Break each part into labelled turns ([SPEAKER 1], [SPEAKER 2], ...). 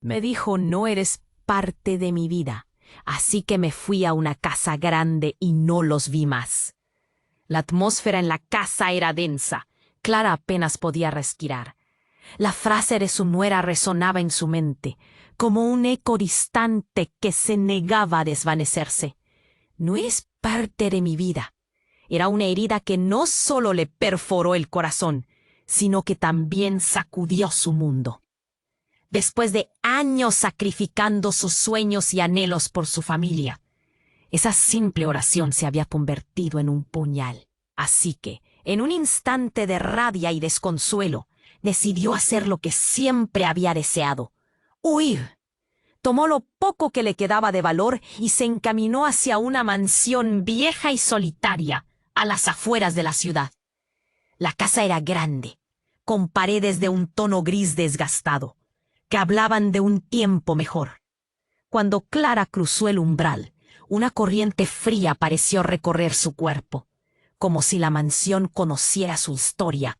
[SPEAKER 1] Me dijo, no eres parte de mi vida. Así que me fui a una casa grande y no los vi más. La atmósfera en la casa era densa. Clara apenas podía respirar. La frase de su nuera resonaba en su mente, como un eco distante que se negaba a desvanecerse. No es parte de mi vida. Era una herida que no solo le perforó el corazón, sino que también sacudió su mundo. Después de años sacrificando sus sueños y anhelos por su familia, esa simple oración se había convertido en un puñal. Así que, en un instante de rabia y desconsuelo, decidió hacer lo que siempre había deseado: huir. Tomó lo poco que le quedaba de valor y se encaminó hacia una mansión vieja y solitaria a las afueras de la ciudad. La casa era grande, con paredes de un tono gris desgastado, que hablaban de un tiempo mejor. Cuando Clara cruzó el umbral, una corriente fría pareció recorrer su cuerpo, como si la mansión conociera su historia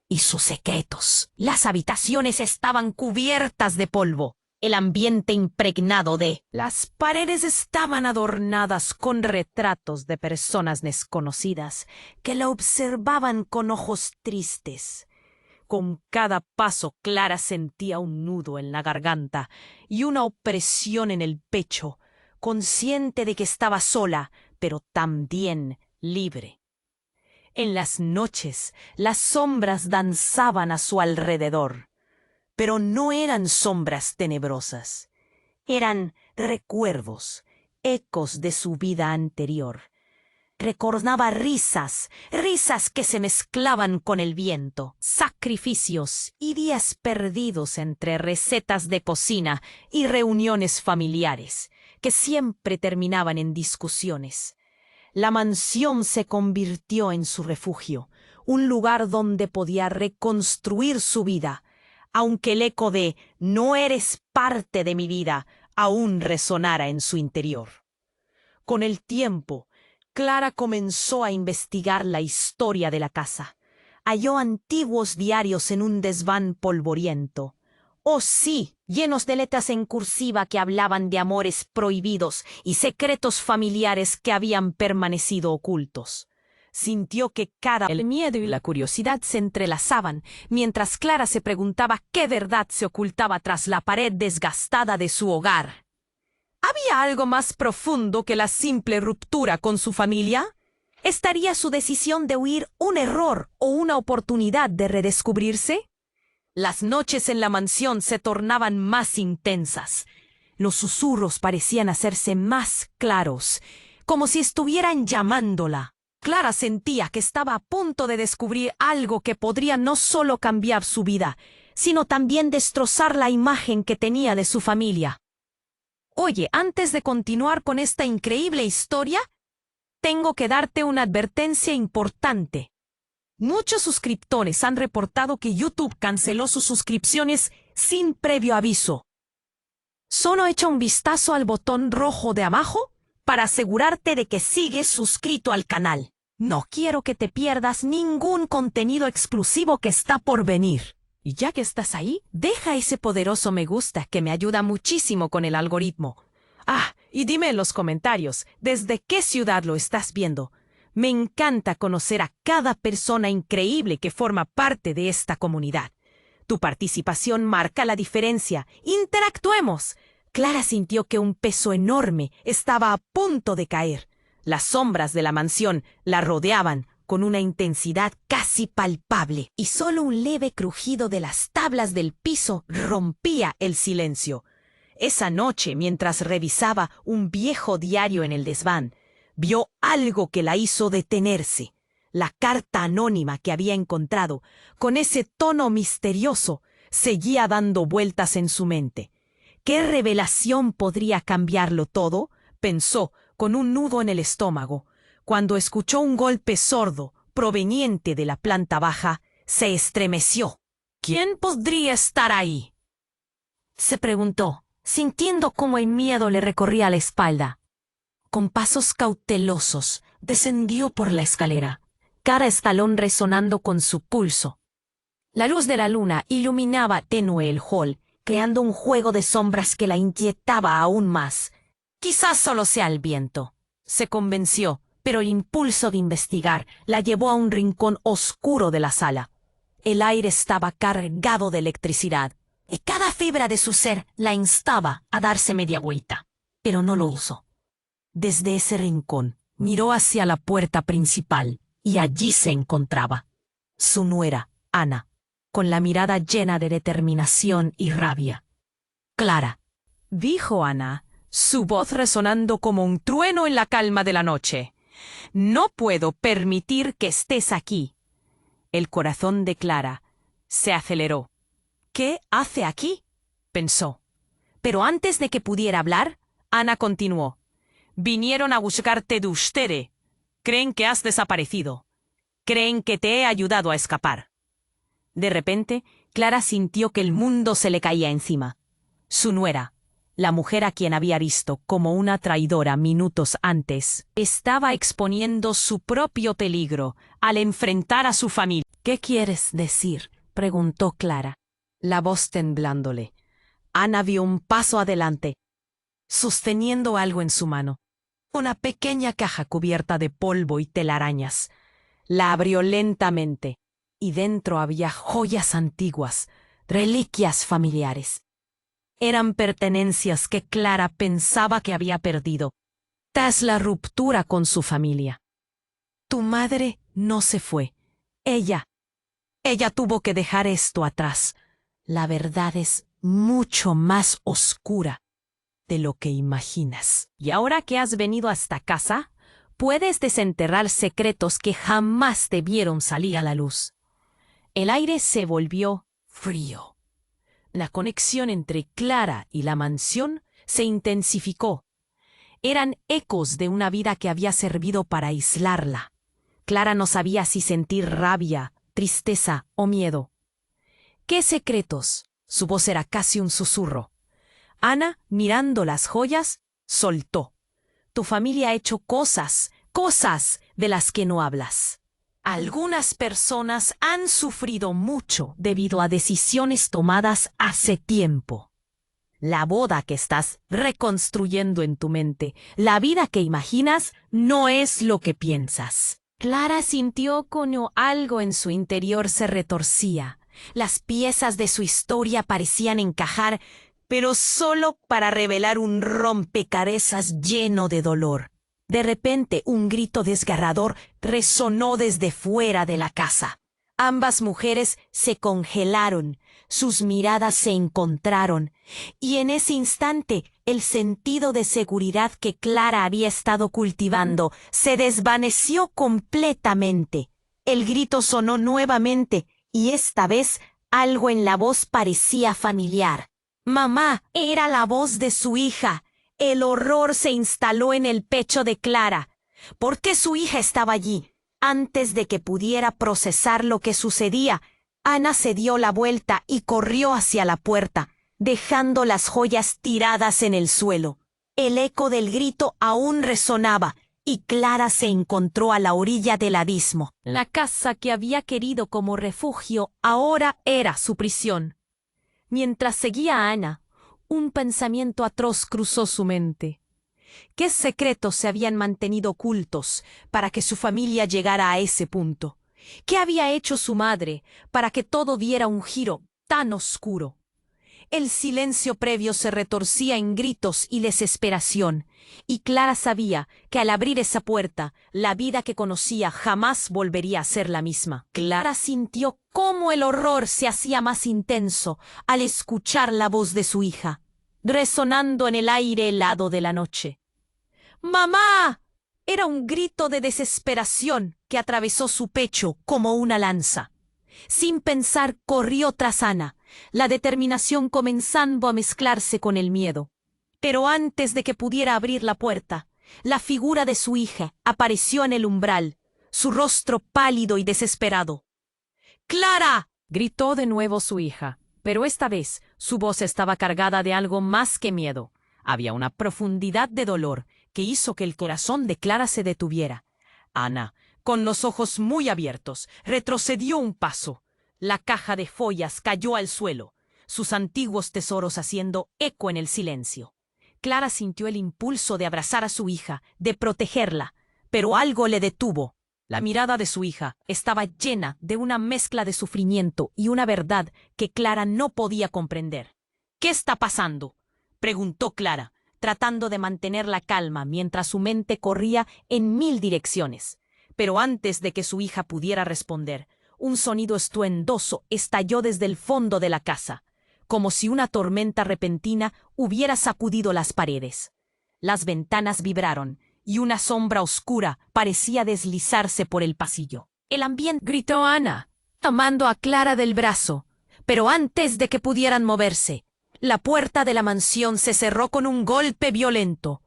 [SPEAKER 1] y sus secretos. Las habitaciones estaban cubiertas de polvo, el ambiente impregnado de... Las paredes estaban adornadas con retratos de personas desconocidas que la observaban con ojos tristes. Con cada paso Clara sentía un nudo en la garganta y una opresión en el pecho, consciente de que estaba sola, pero también libre. En las noches, las sombras danzaban a su alrededor, pero no eran sombras tenebrosas. Eran recuerdos, ecos de su vida anterior. Recordaba risas que se mezclaban con el viento, sacrificios y días perdidos entre recetas de cocina y reuniones familiares, que siempre terminaban en discusiones. La mansión se convirtió en su refugio, un lugar donde podía reconstruir su vida, aunque el eco de «no eres parte de mi vida» aún resonara en su interior. Con el tiempo, Clara comenzó a investigar la historia de la casa. Halló antiguos diarios en un desván polvoriento. Oh sí, llenos de letras en cursiva que hablaban de amores prohibidos y secretos familiares que habían permanecido ocultos. Sintió que el miedo y la curiosidad se entrelazaban, mientras Clara se preguntaba qué verdad se ocultaba tras la pared desgastada de su hogar. ¿Había algo más profundo que la simple ruptura con su familia? ¿Estaría su decisión de huir un error o una oportunidad de redescubrirse? Las noches en la mansión se tornaban más intensas. Los susurros parecían hacerse más claros, como si estuvieran llamándola. Clara sentía que estaba a punto de descubrir algo que podría no solo cambiar su vida, sino también destrozar la imagen que tenía de su familia. Oye, antes de continuar con esta increíble historia, tengo que darte una advertencia importante. Muchos suscriptores han reportado que YouTube canceló sus suscripciones sin previo aviso. Solo echa un vistazo al botón rojo de abajo para asegurarte de que sigues suscrito al canal. No quiero que te pierdas ningún contenido exclusivo que está por venir. Y ya que estás ahí, deja ese poderoso me gusta que me ayuda muchísimo con el algoritmo. Ah, y dime en los comentarios, ¿desde qué ciudad lo estás viendo? Me encanta conocer a cada persona increíble que forma parte de esta comunidad. Tu participación marca la diferencia. ¡Interactuemos! Clara sintió que un peso enorme estaba a punto de caer. Las sombras de la mansión la rodeaban con una intensidad casi palpable, y solo un leve crujido de las tablas del piso rompía el silencio. Esa noche, mientras revisaba un viejo diario en el desván, vio algo que la hizo detenerse. La carta anónima que había encontrado, con ese tono misterioso, seguía dando vueltas en su mente. ¿Qué revelación podría cambiarlo todo?, pensó con un nudo en el estómago. Cuando escuchó un golpe sordo proveniente de la planta baja, se estremeció. ¿Quién podría estar ahí?, se preguntó, sintiendo cómo el miedo le recorría la espalda. Con pasos cautelosos, descendió por la escalera, cada escalón resonando con su pulso. La luz de la luna iluminaba tenue el hall, creando un juego de sombras que la inquietaba aún más. Quizás solo sea el viento, se convenció, pero el impulso de investigar la llevó a un rincón oscuro de la sala. El aire estaba cargado de electricidad, y cada fibra de su ser la instaba a darse media vuelta, pero no lo usó. Desde ese rincón miró hacia la puerta principal, y allí se encontraba su nuera, Ana, con la mirada llena de determinación y rabia. «Clara», dijo Ana, su voz resonando como un trueno en la calma de la noche, «no puedo permitir que estés aquí». El corazón de Clara se aceleró. «¿Qué hace aquí?», pensó. Pero antes de que pudiera hablar, Ana continuó. «Vinieron a buscarte de ustedes. Creen que has desaparecido. Creen que te he ayudado a escapar». De repente, Clara sintió que el mundo se le caía encima. Su nuera, la mujer a quien había visto como una traidora minutos antes, estaba exponiendo su propio peligro al enfrentar a su familia. «¿Qué quieres decir?», preguntó Clara, la voz temblándole. Ana vio un paso adelante, sosteniendo algo en su mano. Una pequeña caja cubierta de polvo y telarañas. La abrió lentamente, y dentro había joyas antiguas, reliquias familiares. Eran pertenencias que Clara pensaba que había perdido tras la ruptura con su familia. «Tu madre no se fue. Ella tuvo que dejar esto atrás. La verdad es mucho más oscura de lo que imaginas. Y ahora que has venido hasta casa, puedes desenterrar secretos que jamás debieron salir a la luz». El aire se volvió frío. La conexión entre Clara y la mansión se intensificó. Eran ecos de una vida que había servido para aislarla. Clara no sabía si sentir rabia, tristeza o miedo. «¿Qué secretos?», su voz era casi un susurro. Ana, mirando las joyas, soltó. «Tu familia ha hecho cosas de las que no hablas. Algunas personas han sufrido mucho debido a decisiones tomadas hace tiempo. La boda que estás reconstruyendo en tu mente, la vida que imaginas, no es lo que piensas». Clara sintió como algo en su interior se retorcía. Las piezas de su historia parecían encajar, pero solo para revelar un rompecabezas lleno de dolor. De repente, un grito desgarrador resonó desde fuera de la casa. Ambas mujeres se congelaron, sus miradas se encontraron, y en ese instante el sentido de seguridad que Clara había estado cultivando se desvaneció completamente. El grito sonó nuevamente, y esta vez algo en la voz parecía familiar. «Mamá», era la voz de su hija. El horror se instaló en el pecho de Clara. ¿Por qué su hija estaba allí? Antes de que pudiera procesar lo que sucedía, Ana se dio la vuelta y corrió hacia la puerta, dejando las joyas tiradas en el suelo. El eco del grito aún resonaba, y Clara se encontró a la orilla del abismo. La casa que había querido como refugio ahora era su prisión. Mientras seguía a Ana, un pensamiento atroz cruzó su mente. ¿Qué secretos se habían mantenido ocultos para que su familia llegara a ese punto? ¿Qué había hecho su madre para que todo diera un giro tan oscuro? El silencio previo se retorcía en gritos y desesperación, y Clara sabía que al abrir esa puerta, la vida que conocía jamás volvería a ser la misma. Clara sintió cómo el horror se hacía más intenso al escuchar la voz de su hija, resonando en el aire helado de la noche. «¡Mamá!». Era un grito de desesperación que atravesó su pecho como una lanza. Sin pensar, corrió tras Ana, la determinación comenzando a mezclarse con el miedo. Pero antes de que pudiera abrir la puerta, la figura de su hija apareció en el umbral, su rostro pálido y desesperado. «¡Clara!», gritó de nuevo su hija, pero esta vez su voz estaba cargada de algo más que miedo. Había una profundidad de dolor que hizo que el corazón de Clara se detuviera. Ana, con los ojos muy abiertos, retrocedió un paso. La caja de joyas cayó al suelo. sus antiguos tesoros haciendo eco en el silencio. Clara sintió el impulso de abrazar a su hija, de protegerla, pero algo le detuvo. La mirada de su hija estaba llena de una mezcla de sufrimiento y una verdad que Clara no podía comprender. «¿Qué está pasando?», preguntó Clara, tratando de mantener la calma mientras su mente corría en 1000 direcciones. Pero antes de que su hija pudiera responder, un sonido estruendoso estalló desde el fondo de la casa, como si una tormenta repentina hubiera sacudido las paredes. Las ventanas vibraron y una sombra oscura parecía deslizarse por el pasillo. «El ambiente», gritó Ana, tomando a Clara del brazo. Pero antes de que pudieran moverse, la puerta de la mansión se cerró con un golpe violento.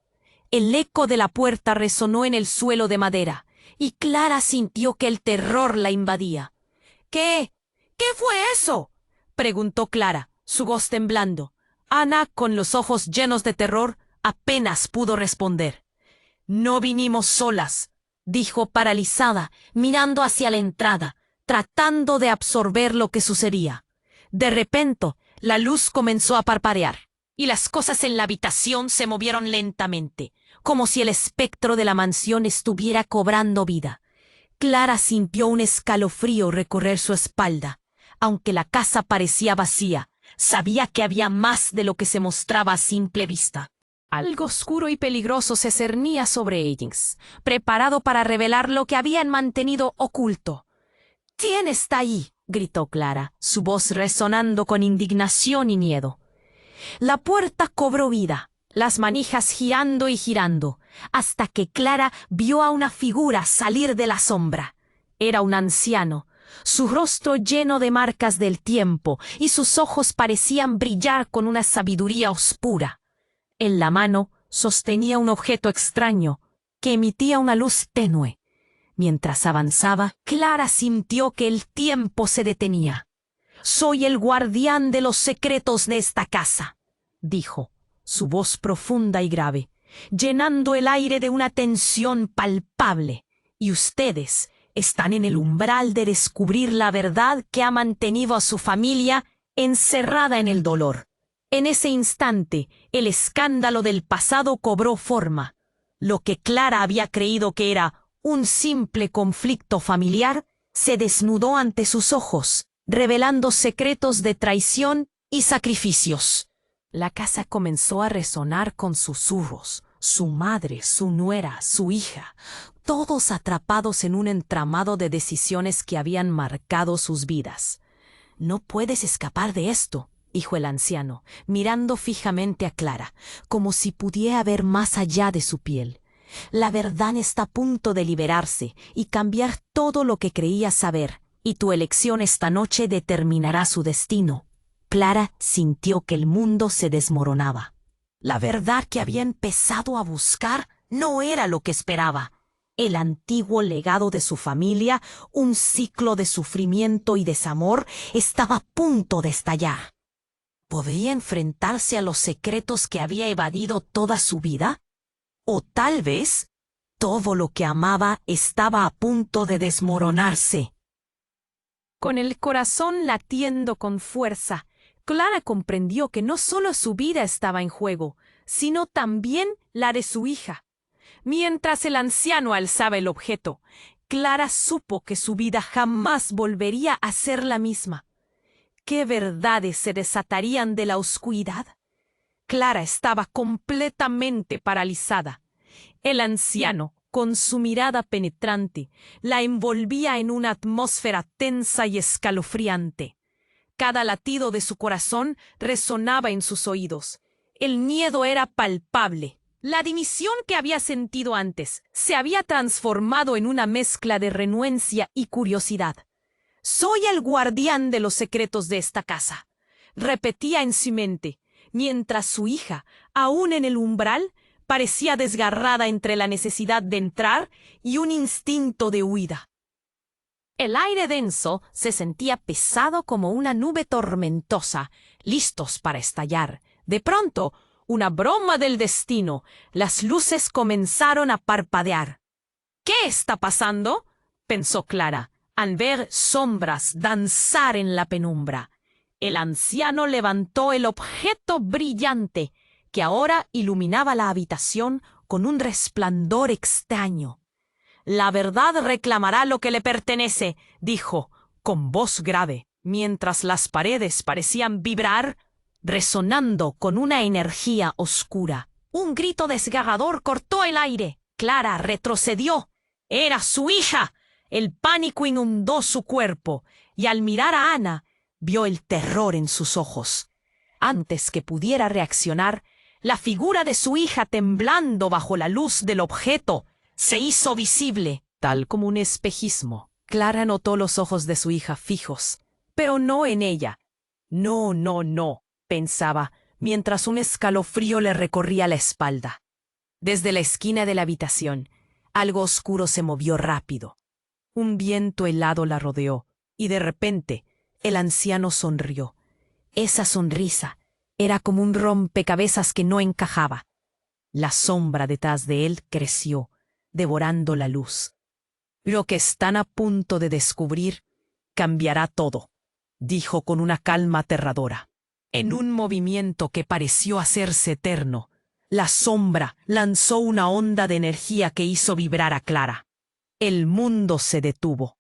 [SPEAKER 1] El eco de la puerta resonó en el suelo de madera, y Clara sintió que el terror la invadía. «¿Qué? ¿Qué fue eso?», preguntó Clara, su voz temblando. Ana, con los ojos llenos de terror, apenas pudo responder. «No vinimos solas», dijo paralizada, mirando hacia la entrada, tratando de absorber lo que sucedía. De repente, la luz comenzó a parpadear, y las cosas en la habitación se movieron lentamente, como si el espectro de la mansión estuviera cobrando vida. Clara sintió un escalofrío recorrer su espalda. Aunque la casa parecía vacía, sabía que había más de lo que se mostraba a simple vista. Algo oscuro y peligroso se cernía sobre ellos, preparado para revelar lo que habían mantenido oculto. «¿Quién está ahí?», gritó Clara, su voz resonando con indignación y miedo. La puerta cobró vida, las manijas girando y girando, hasta que Clara vio a una figura salir de la sombra. Era un anciano, su rostro lleno de marcas del tiempo, y sus ojos parecían brillar con una sabiduría oscura. En la mano sostenía un objeto extraño, que emitía una luz tenue. Mientras avanzaba, Clara sintió que el tiempo se detenía. «Soy el guardián de los secretos de esta casa», dijo, su voz profunda y grave, llenando el aire de una tensión palpable. «Y ustedes están en el umbral de descubrir la verdad que ha mantenido a su familia encerrada en el dolor». En ese instante, el escándalo del pasado cobró forma. Lo que Clara había creído que era un simple conflicto familiar se desnudó ante sus ojos, revelando secretos de traición y sacrificios. La casa comenzó a resonar con susurros. Su madre, su nuera, su hija, todos atrapados en un entramado de decisiones que habían marcado sus vidas. «No puedes escapar de esto», dijo el anciano, mirando fijamente a Clara, como si pudiera ver más allá de su piel. «La verdad está a punto de liberarse y cambiar todo lo que creías saber, y tu elección esta noche determinará su destino». Clara sintió que el mundo se desmoronaba. La verdad que había empezado a buscar no era lo que esperaba. El antiguo legado de su familia, un ciclo de sufrimiento y desamor, estaba a punto de estallar. ¿Podría enfrentarse a los secretos que había evadido toda su vida? O tal vez todo lo que amaba estaba a punto de desmoronarse. Con el corazón latiendo con fuerza, Clara comprendió que no solo su vida estaba en juego, sino también la de su hija. Mientras el anciano alzaba el objeto, Clara supo que su vida jamás volvería a ser la misma. ¿Qué verdades se desatarían de la oscuridad? Clara estaba completamente paralizada. El anciano, con su mirada penetrante, la envolvía en una atmósfera tensa y escalofriante. Cada latido de su corazón resonaba en sus oídos. El miedo era palpable. La dimisión que había sentido antes se había transformado en una mezcla de renuencia y curiosidad. «Soy el guardián de los secretos de esta casa», repetía en su mente, mientras su hija, aún en el umbral, parecía desgarrada entre la necesidad de entrar y un instinto de huida. El aire denso se sentía pesado como una nube tormentosa, listos para estallar. De pronto, una broma del destino, las luces comenzaron a parpadear. «¿Qué está pasando?», pensó Clara, al ver sombras danzar en la penumbra. El anciano levantó el objeto brillante que ahora iluminaba la habitación con un resplandor extraño. «La verdad reclamará lo que le pertenece», dijo, con voz grave, mientras las paredes parecían vibrar, resonando con una energía oscura. Un grito desgarrador cortó el aire. Clara retrocedió. Era su hija. El pánico inundó su cuerpo, y al mirar a Ana, vio el terror en sus ojos. Antes que pudiera reaccionar, la figura de su hija temblando bajo la luz del objeto se hizo visible, tal como un espejismo. Clara notó los ojos de su hija fijos, pero no en ella. No, no, no, pensaba, mientras un escalofrío le recorría la espalda. Desde la esquina de la habitación, algo oscuro se movió rápido. Un viento helado la rodeó, y de repente, el anciano sonrió. Esa sonrisa era como un rompecabezas que no encajaba. La sombra detrás de él creció, devorando la luz. «Lo que están a punto de descubrir cambiará todo», dijo con una calma aterradora. En un movimiento que pareció hacerse eterno, la sombra lanzó una onda de energía que hizo vibrar a Clara. El mundo se detuvo.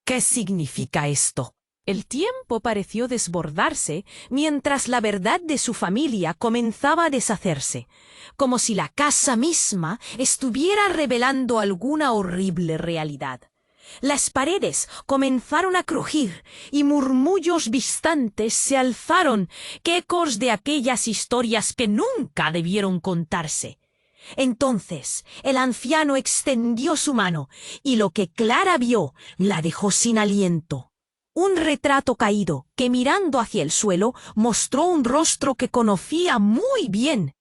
[SPEAKER 1] ¿Qué significa esto? El tiempo pareció desbordarse mientras la verdad de su familia comenzaba a deshacerse, como si la casa misma estuviera revelando alguna horrible realidad. Las paredes comenzaron a crujir y murmullos distantes se alzaron, que ecos de aquellas historias que nunca debieron contarse. Entonces el anciano extendió su mano y lo que Clara vio la dejó sin aliento. Un retrato caído que mirando hacia el suelo mostró un rostro que conocía muy bien.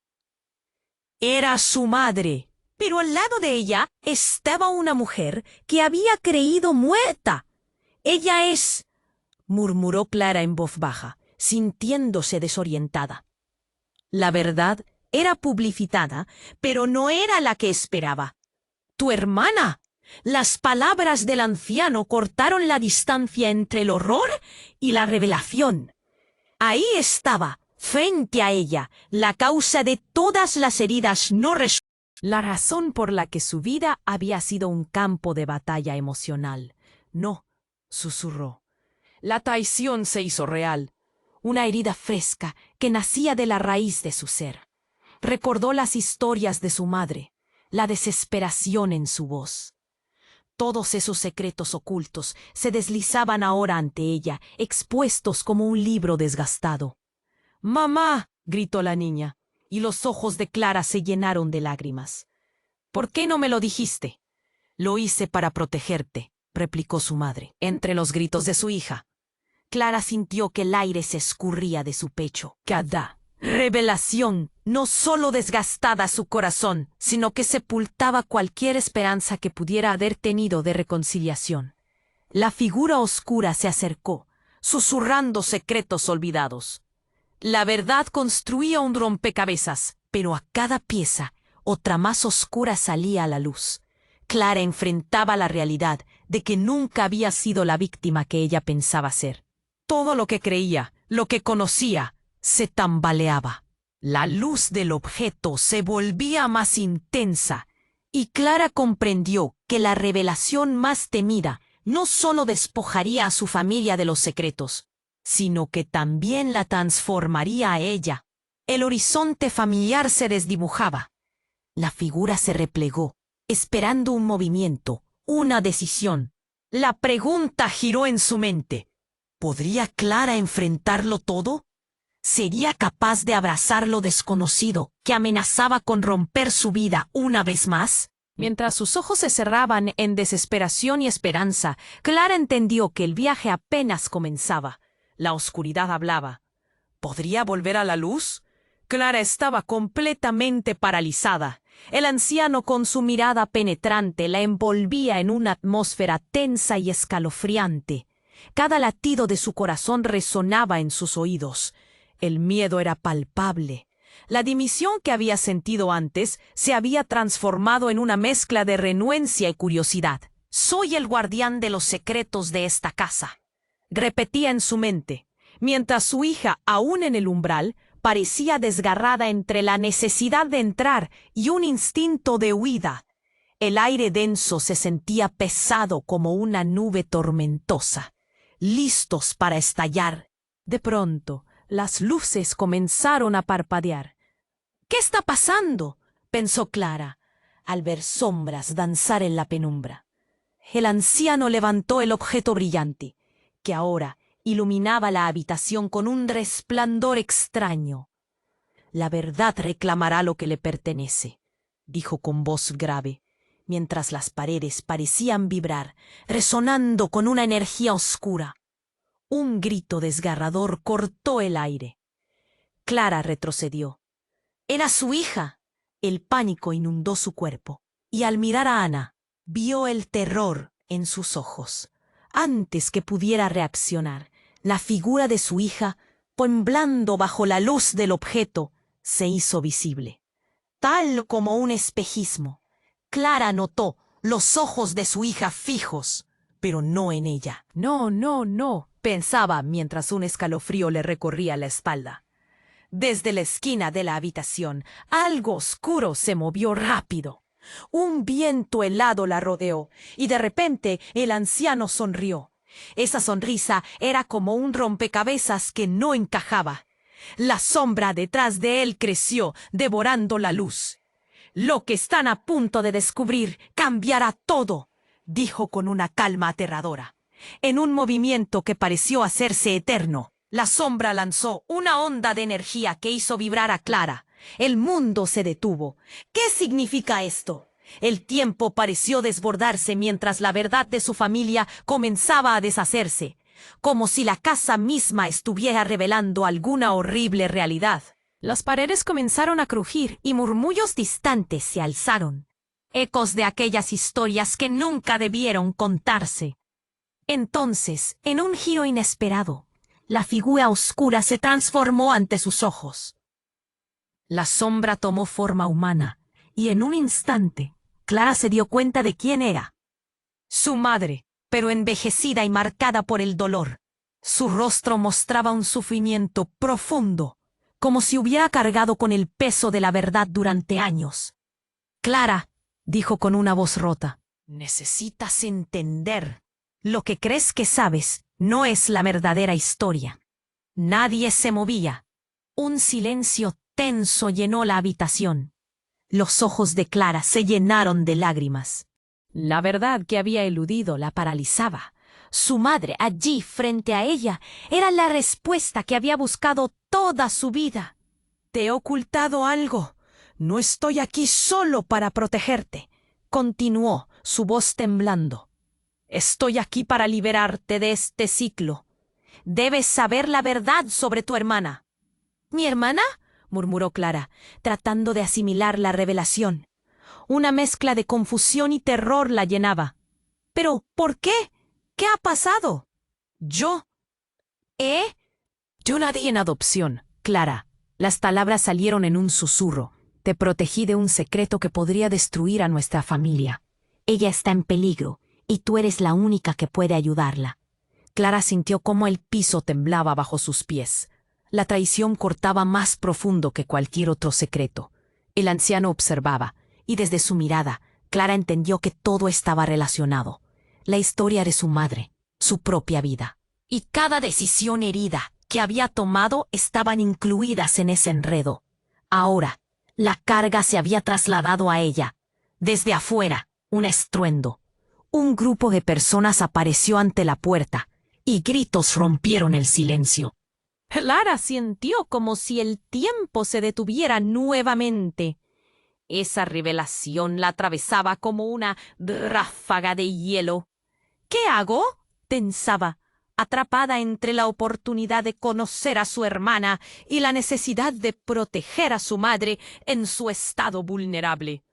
[SPEAKER 1] Era su madre, pero al lado de ella estaba una mujer que había creído muerta. «Ella es», murmuró Clara en voz baja, sintiéndose desorientada. La verdad era publicitada, pero no era la que esperaba. «¡Tu hermana!». Las palabras del anciano cortaron la distancia entre el horror y la revelación. Ahí estaba, frente a ella, la causa de todas las heridas no resueltas. La razón por la que su vida había sido un campo de batalla emocional. «No», susurró. La traición se hizo real. Una herida fresca que nacía de la raíz de su ser. Recordó las historias de su madre, la desesperación en su voz. Todos esos secretos ocultos se deslizaban ahora ante ella, expuestos como un libro desgastado. «¡Mamá!», gritó la niña, y los ojos de Clara se llenaron de lágrimas. «¿Por qué no me lo dijiste?». «Lo hice para protegerte», replicó su madre, entre los gritos de su hija. Clara sintió que el aire se escurría de su pecho. Cada revelación no solo desgastaba su corazón, sino que sepultaba cualquier esperanza que pudiera haber tenido de reconciliación. La figura oscura se acercó, susurrando secretos olvidados. La verdad construía un rompecabezas, pero a cada pieza otra más oscura salía a la luz. Clara enfrentaba la realidad de que nunca había sido la víctima que ella pensaba ser. Todo lo que creía, lo que conocía, se tambaleaba. La luz del objeto se volvía más intensa, y Clara comprendió que la revelación más temida no solo despojaría a su familia de los secretos, sino que también la transformaría a ella. El horizonte familiar se desdibujaba. La figura se replegó, esperando un movimiento, una decisión. La pregunta giró en su mente. ¿Podría Clara enfrentarlo todo? ¿Sería capaz de abrazar lo desconocido que amenazaba con romper su vida una vez más? Mientras sus ojos se cerraban en desesperación y esperanza, Clara entendió que el viaje apenas comenzaba. La oscuridad hablaba. ¿Podría volver a la luz? Clara estaba completamente paralizada. El anciano, con su mirada penetrante, la envolvía en una atmósfera tensa y escalofriante. Cada latido de su corazón resonaba en sus oídos. El miedo era palpable. La dimisión que había sentido antes se había transformado en una mezcla de renuencia y curiosidad. «Soy el guardián de los secretos de esta casa», repetía en su mente, mientras su hija, aún en el umbral, parecía desgarrada entre la necesidad de entrar y un instinto de huida. El aire denso se sentía pesado como una nube tormentosa, listos para estallar. De pronto, las luces comenzaron a parpadear. «¿Qué está pasando?», pensó Clara, al ver sombras danzar en la penumbra. El anciano levantó el objeto brillante, que ahora iluminaba la habitación con un resplandor extraño. «La verdad reclamará lo que le pertenece», dijo con voz grave, mientras las paredes parecían vibrar, resonando con una energía oscura. Un grito desgarrador cortó el aire. Clara retrocedió. Era su hija. El pánico inundó su cuerpo, y al mirar a Ana, vio el terror en sus ojos. Antes que pudiera reaccionar, la figura de su hija, temblando bajo la luz del objeto, se hizo visible. Tal como un espejismo, Clara notó los ojos de su hija fijos, pero no en ella. «No, no, no», pensaba mientras un escalofrío le recorría la espalda. Desde la esquina de la habitación, algo oscuro se movió rápido. Un viento helado la rodeó, y de repente el anciano sonrió. Esa sonrisa era como un rompecabezas que no encajaba. La sombra detrás de él creció, devorando la luz. «Lo que están a punto de descubrir cambiará todo», dijo con una calma aterradora. En un movimiento que pareció hacerse eterno, la sombra lanzó una onda de energía que hizo vibrar a Clara. El mundo se detuvo. ¿Qué significa esto? El tiempo pareció desbordarse mientras la verdad de su familia comenzaba a deshacerse, como si la casa misma estuviera revelando alguna horrible realidad. Las paredes comenzaron a crujir y murmullos distantes se alzaron, ecos de aquellas historias que nunca debieron contarse. Entonces, en un giro inesperado, la figura oscura se transformó ante sus ojos. La sombra tomó forma humana, y en un instante, Clara se dio cuenta de quién era. Su madre, pero envejecida y marcada por el dolor. Su rostro mostraba un sufrimiento profundo, como si hubiera cargado con el peso de la verdad durante años. «Clara», dijo con una voz rota, «necesitas entender. Lo que crees que sabes no es la verdadera historia». Nadie se movía. Un silencio tenso llenó la habitación. Los ojos de Clara se llenaron de lágrimas. La verdad que había eludido la paralizaba. Su madre, allí frente a ella, era la respuesta que había buscado toda su vida. «Te he ocultado algo. No estoy aquí solo para protegerte», continuó, su voz temblando. «Estoy aquí para liberarte de este ciclo. Debes saber la verdad sobre tu hermana». «¿Mi hermana?», murmuró Clara, tratando de asimilar la revelación. Una mezcla de confusión y terror la llenaba. «¿Pero por qué? ¿Qué ha pasado?» «Yo». «Yo la di en adopción, Clara». Las palabras salieron en un susurro. «Te protegí de un secreto que podría destruir a nuestra familia. Ella está en peligro, y tú eres la única que puede ayudarla». Clara sintió cómo el piso temblaba bajo sus pies. La traición cortaba más profundo que cualquier otro secreto. El anciano observaba, y desde su mirada, Clara entendió que todo estaba relacionado. La historia de su madre, su propia vida, y cada decisión herida que había tomado estaban incluidas en ese enredo. Ahora, la carga se había trasladado a ella. Desde afuera, un estruendo. Un grupo de personas apareció ante la puerta, y gritos rompieron el silencio. Clara sintió como si el tiempo se detuviera nuevamente. Esa revelación la atravesaba como una ráfaga de hielo. «¿Qué hago?», pensaba, atrapada entre la oportunidad de conocer a su hermana y la necesidad de proteger a su madre en su estado vulnerable.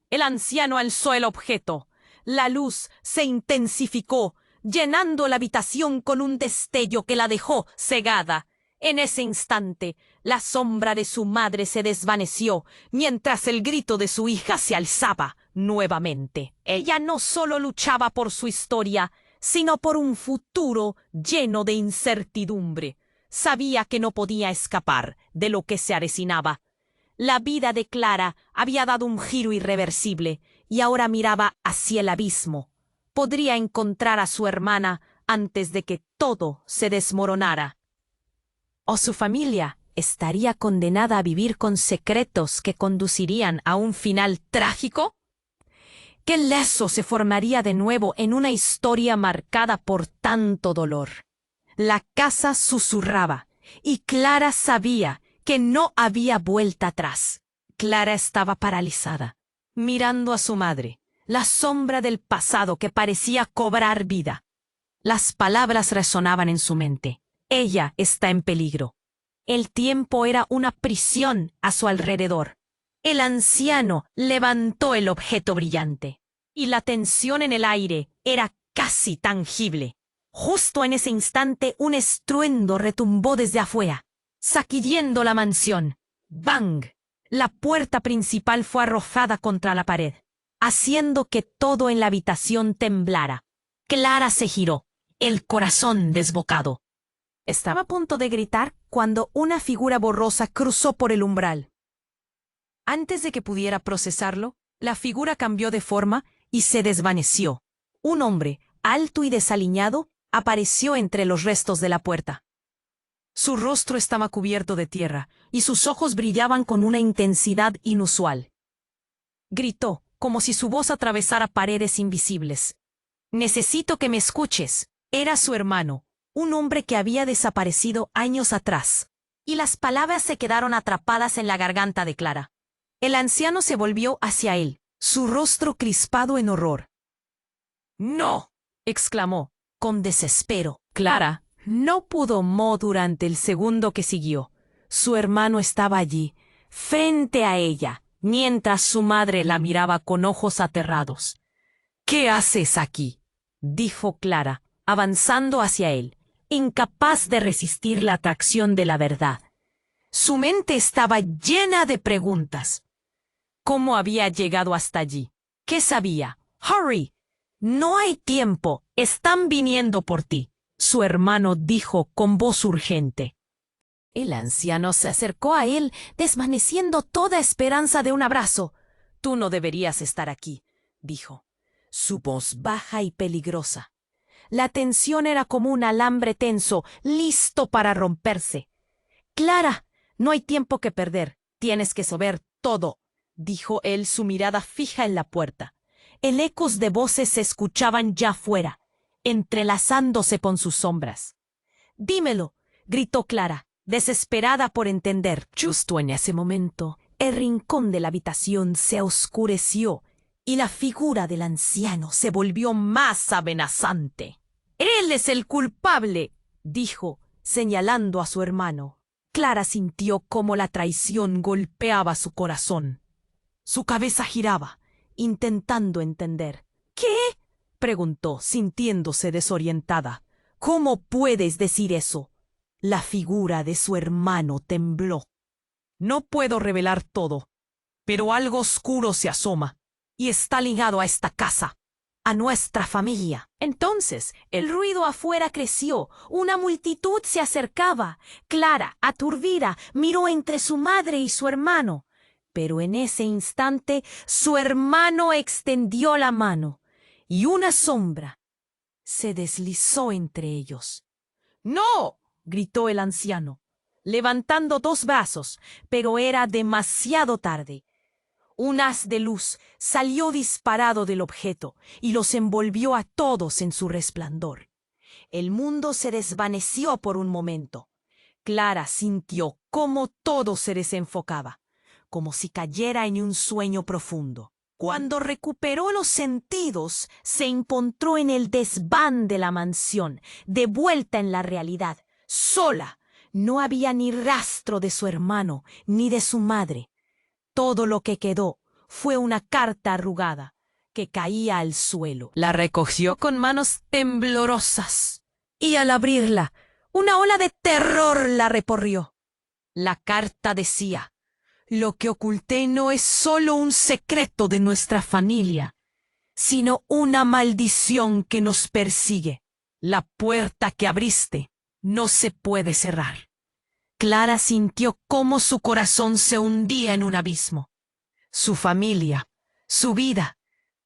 [SPEAKER 1] El anciano alzó el objeto. La luz se intensificó, llenando la habitación con un destello que la dejó cegada. En ese instante, la sombra de su madre se desvaneció, mientras el grito de su hija se alzaba nuevamente. Ella no solo luchaba por su historia, sino por un futuro lleno de incertidumbre. Sabía que no podía escapar de lo que se avecinaba. La vida de Clara había dado un giro irreversible y ahora miraba hacia el abismo. Podría encontrar a su hermana antes de que todo se desmoronara. O su familia estaría condenada a vivir con secretos que conducirían a un final trágico. ¿Qué lazo se formaría de nuevo en una historia marcada por tanto dolor? La casa susurraba, y Clara sabía que no había vuelta atrás. Clara estaba paralizada, mirando a su madre, la sombra del pasado que parecía cobrar vida. Las palabras resonaban en su mente. Ella está en peligro. El tiempo era una prisión a su alrededor. El anciano levantó el objeto brillante, y la tensión en el aire era casi tangible. Justo en ese instante un estruendo retumbó desde afuera, sacudiendo la mansión. ¡Bang! La puerta principal fue arrojada contra la pared, haciendo que todo en la habitación temblara. Clara se giró, el corazón desbocado. Estaba a punto de gritar cuando una figura borrosa cruzó por el umbral. Antes de que pudiera procesarlo, la figura cambió de forma y se desvaneció. Un hombre, alto y desaliñado, apareció entre los restos de la puerta. Su rostro estaba cubierto de tierra y sus ojos brillaban con una intensidad inusual. Gritó, como si su voz atravesara paredes invisibles. «Necesito que me escuches». Era su hermano, un hombre que había desaparecido años atrás. Y las palabras se quedaron atrapadas en la garganta de Clara. El anciano se volvió hacia él, su rostro crispado en horror. «¡No!», exclamó, con desespero. Clara no pudo mo durante el segundo que siguió. Su hermano estaba allí, frente a ella, mientras su madre la miraba con ojos aterrados. «¿Qué haces aquí?», dijo Clara, avanzando hacia él, incapaz de resistir la atracción de la verdad. Su mente estaba llena de preguntas. ¿Cómo había llegado hasta allí? ¿Qué sabía? «¡Hurry! No hay tiempo. Están viniendo por ti», su hermano dijo con voz urgente. El anciano se acercó a él, desvaneciendo toda esperanza de un abrazo. «Tú no deberías estar aquí», dijo, su voz baja y peligrosa. La tensión era como un alambre tenso, listo para romperse. «Clara, no hay tiempo que perder. Tienes que saber todo», dijo él, su mirada fija en la puerta. El ecos de voces se escuchaban ya fuera, entrelazándose con sus sombras. «Dímelo», gritó Clara, desesperada por entender. Justo en ese momento, el rincón de la habitación se oscureció y la figura del anciano se volvió más amenazante. «Él es el culpable», dijo, señalando a su hermano. Clara sintió cómo la traición golpeaba su corazón. Su cabeza giraba, intentando entender. «¿Qué?», preguntó, sintiéndose desorientada. «¿Cómo puedes decir eso?». La figura de su hermano tembló. «No puedo revelar todo, pero algo oscuro se asoma y está ligado a esta casa, a nuestra familia». Entonces el ruido afuera creció. Una multitud se acercaba. Clara, aturdida, miró entre su madre y su hermano. Pero en ese instante su hermano extendió la mano y una sombra se deslizó entre ellos. «¡No!», gritó el anciano, levantando dos brazos, pero era demasiado tarde. Un haz de luz salió disparado del objeto y los envolvió a todos en su resplandor. El mundo se desvaneció por un momento. Clara sintió cómo todo se desenfocaba, como si cayera en un sueño profundo. Cuando recuperó los sentidos, se encontró en el desván de la mansión, de vuelta en la realidad, sola. No había ni rastro de su hermano, ni de su madre. Todo lo que quedó fue una carta arrugada que caía al suelo. La recogió con manos temblorosas y al abrirla, una ola de terror la recorrió. La carta decía: «Lo que oculté no es solo un secreto de nuestra familia, sino una maldición que nos persigue. La puerta que abriste No se puede cerrar. Clara sintió cómo su corazón se hundía en un abismo. Su familia, su vida,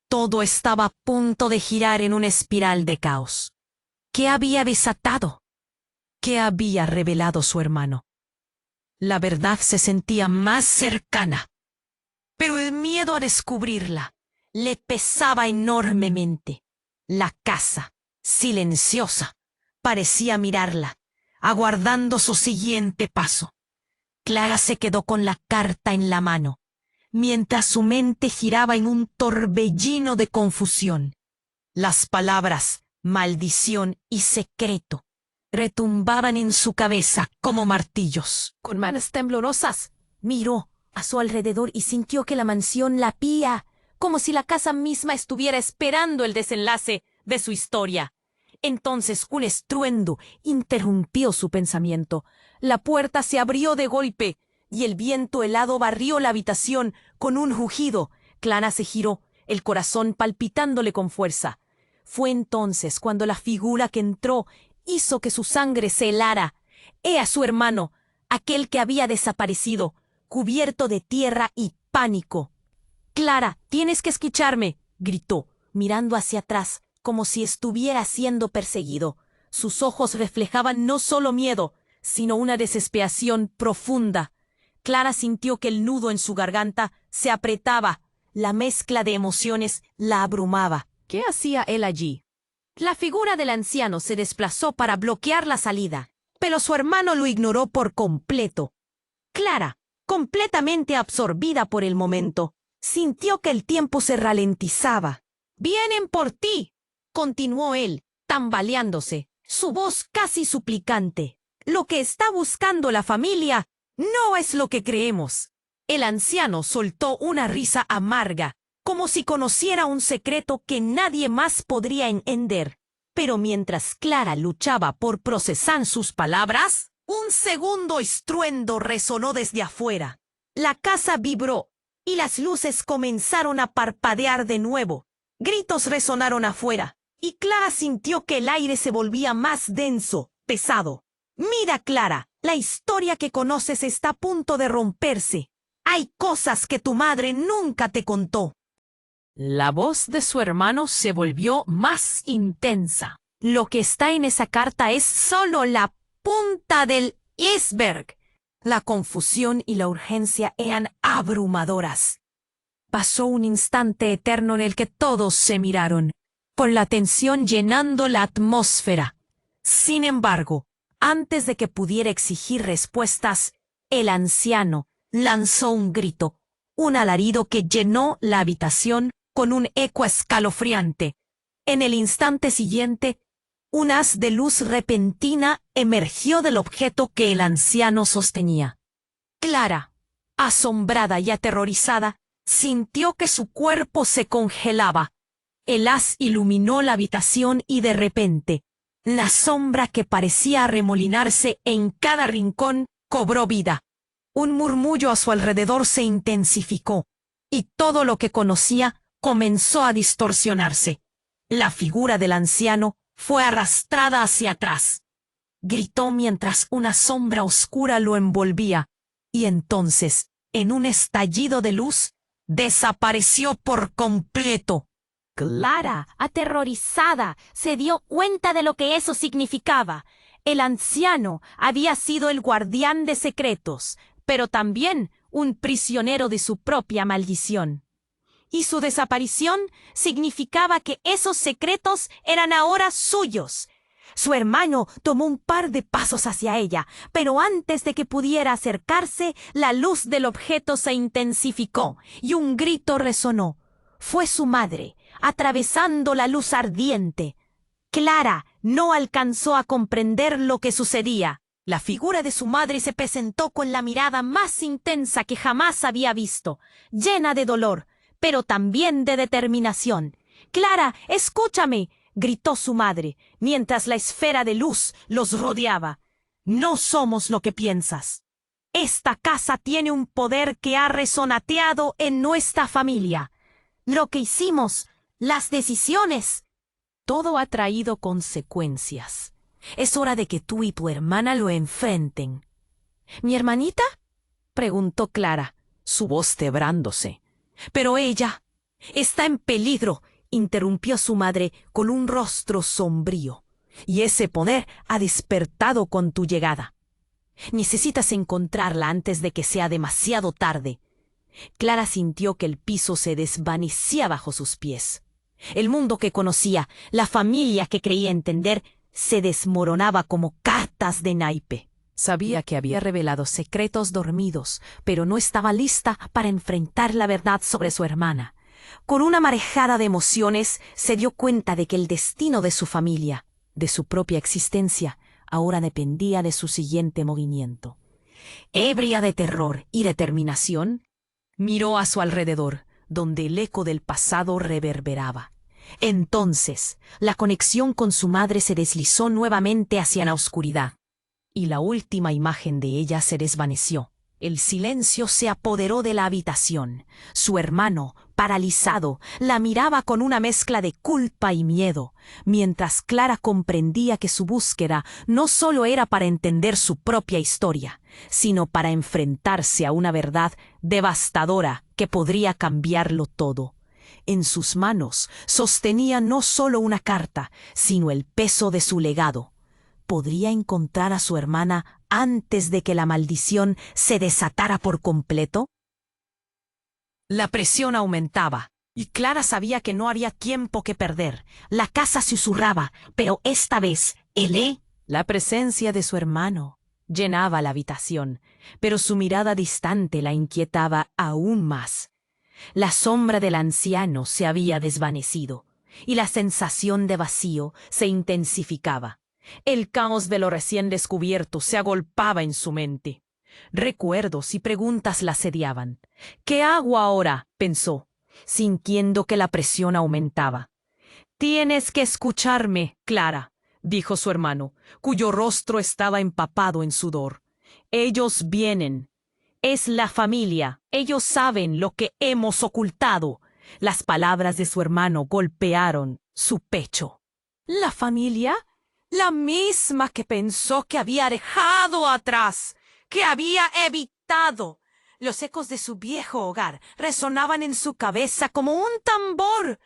[SPEAKER 1] todo estaba a punto de girar en una espiral de caos. ¿Qué había desatado? ¿Qué había revelado su hermano? La verdad se sentía más cercana, pero el miedo a descubrirla le pesaba enormemente. La casa, silenciosa, parecía mirarla, aguardando su siguiente paso. Clara se quedó con la carta en la mano, mientras su mente giraba en un torbellino de confusión. Las palabras maldición y secreto retumbaban en su cabeza como martillos. Con manos temblorosas, miró a su alrededor y sintió que la mansión latía, como si la casa misma estuviera esperando el desenlace de su historia. Entonces un estruendo interrumpió su pensamiento. La puerta se abrió de golpe y el viento helado barrió la habitación con un rugido. Clara se giró, el corazón palpitándole con fuerza. Fue entonces cuando la figura que entró hizo que su sangre se helara. Era su hermano, aquel que había desaparecido, cubierto de tierra y pánico. «Clara, tienes que escucharme», gritó, mirando hacia atrás, como si estuviera siendo perseguido. Sus ojos reflejaban no solo miedo, sino una desesperación profunda. Clara sintió que el nudo en su garganta se apretaba. La mezcla de emociones la abrumaba. ¿Qué hacía él allí? La figura del anciano se desplazó para bloquear la salida, pero su hermano lo ignoró por completo. Clara, completamente absorbida por el momento, sintió que el tiempo se ralentizaba. «Vienen por ti», continuó él, tambaleándose, su voz casi suplicante. «Lo que está buscando la familia no es lo que creemos». El anciano soltó una risa amarga, como si conociera un secreto que nadie más podría entender. Pero mientras Clara luchaba por procesar sus palabras, un segundo estruendo resonó desde afuera. La casa vibró y las luces comenzaron a parpadear de nuevo. Gritos resonaron afuera, y Clara sintió que el aire se volvía más denso, pesado. «Mira, Clara, la historia que conoces está a punto de romperse. Hay cosas que tu madre nunca te contó». La voz de su hermano se volvió más intensa. «Lo que está en esa carta es solo la punta del iceberg». La confusión y la urgencia eran abrumadoras. Pasó un instante eterno en el que todos se miraron, con la tensión llenando la atmósfera. Sin embargo, antes de que pudiera exigir respuestas, el anciano lanzó un grito, un alarido que llenó la habitación con un eco escalofriante. En el instante siguiente, un haz de luz repentina emergió del objeto que el anciano sostenía. Clara, asombrada y aterrorizada, sintió que su cuerpo se congelaba. El haz iluminó la habitación y de repente, la sombra que parecía arremolinarse en cada rincón cobró vida. Un murmullo a su alrededor se intensificó, y todo lo que conocía comenzó a distorsionarse. La figura del anciano fue arrastrada hacia atrás. Gritó mientras una sombra oscura lo envolvía, y entonces, en un estallido de luz, desapareció por completo. Clara, aterrorizada, se dio cuenta de lo que eso significaba. El anciano había sido el guardián de secretos, pero también un prisionero de su propia maldición. Y su desaparición significaba que esos secretos eran ahora suyos. Su hermano tomó un par de pasos hacia ella, pero antes de que pudiera acercarse, la luz del objeto se intensificó y un grito resonó. Fue su madre, atravesando la luz ardiente. Clara no alcanzó a comprender lo que sucedía. La figura de su madre se presentó con la mirada más intensa que jamás había visto, llena de dolor, pero también de determinación. «Clara, escúchame», gritó su madre, mientras la esfera de luz los rodeaba. «No somos lo que piensas. Esta casa tiene un poder que ha resonateado en nuestra familia. Lo que hicimos, las decisiones, todo ha traído consecuencias. Es hora de que tú y tu hermana lo enfrenten. ¿Mi hermanita? Preguntó Clara, su voz quebrándose. Pero ella está en peligro, interrumpió su madre con un rostro sombrío. Y ese poder ha despertado con tu llegada. Necesitas encontrarla antes de que sea demasiado tarde. Clara sintió que el piso se desvanecía bajo sus pies. El mundo que conocía, la familia que creía entender, se desmoronaba como cartas de naipe. Sabía que había revelado secretos dormidos, pero no estaba lista para enfrentar la verdad sobre su hermana. Con una marejada de emociones, se dio cuenta de que el destino de su familia, de su propia existencia, ahora dependía de su siguiente movimiento. Ebria de terror y determinación, miró a su alrededor, donde el eco del pasado reverberaba. Entonces, la conexión con su madre se deslizó nuevamente hacia la oscuridad, y la última imagen de ella se desvaneció. El silencio se apoderó de la habitación. Su hermano, paralizado, la miraba con una mezcla de culpa y miedo, mientras Clara comprendía que su búsqueda no solo era para entender su propia historia, sino para enfrentarse a una verdad devastadora que podría cambiarlo todo. En sus manos sostenía no solo una carta, sino el peso de su legado. ¿Podría encontrar a su hermana antes de que la maldición se desatara por completo? La presión aumentaba, y Clara sabía que no había tiempo que perder. La casa susurraba, pero esta vez, la presencia de su hermano llenaba la habitación, pero su mirada distante la inquietaba aún más. La sombra del anciano se había desvanecido, y la sensación de vacío se intensificaba. El caos de lo recién descubierto se agolpaba en su mente. Recuerdos y preguntas la asediaban. ¿Qué hago ahora?, pensó, sintiendo que la presión aumentaba. Tienes que escucharme, Clara, dijo su hermano, cuyo rostro estaba empapado en sudor. Ellos vienen. Es la familia. Ellos saben lo que hemos ocultado. Las palabras de su hermano golpearon su pecho. ¿La familia? La misma que pensó que había dejado atrás, que había evitado. Los ecos de su viejo hogar resonaban en su cabeza como un tambor.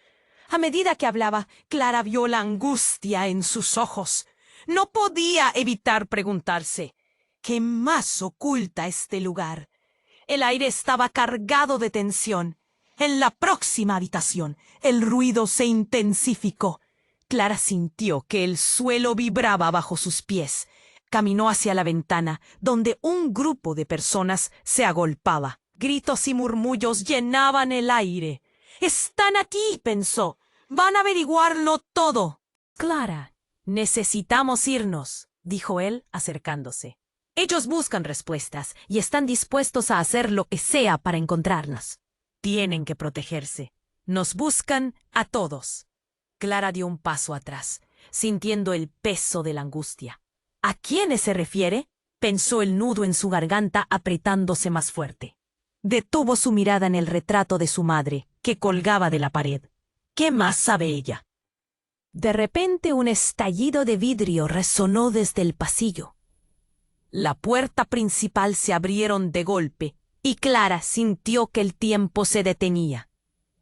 [SPEAKER 1] A medida que hablaba, Clara vio la angustia en sus ojos. No podía evitar preguntarse, ¿qué más oculta este lugar? El aire estaba cargado de tensión. En la próxima habitación, el ruido se intensificó. Clara sintió que el suelo vibraba bajo sus pies. Caminó hacia la ventana, donde un grupo de personas se agolpaba. Gritos y murmullos llenaban el aire. «Están aquí», pensó. «Van a averiguarlo todo». «Clara, necesitamos irnos», dijo él, acercándose. «Ellos buscan respuestas y están dispuestos a hacer lo que sea para encontrarnos. Tienen que protegerse. Nos buscan a todos». Clara dio un paso atrás, sintiendo el peso de la angustia. ¿A quiénes se refiere?, pensó, el nudo en su garganta apretándose más fuerte. Detuvo su mirada en el retrato de su madre, que colgaba de la pared. ¿Qué más sabe ella? De repente un estallido de vidrio resonó desde el pasillo. La puerta principal se abrieron de golpe, y Clara sintió que el tiempo se detenía.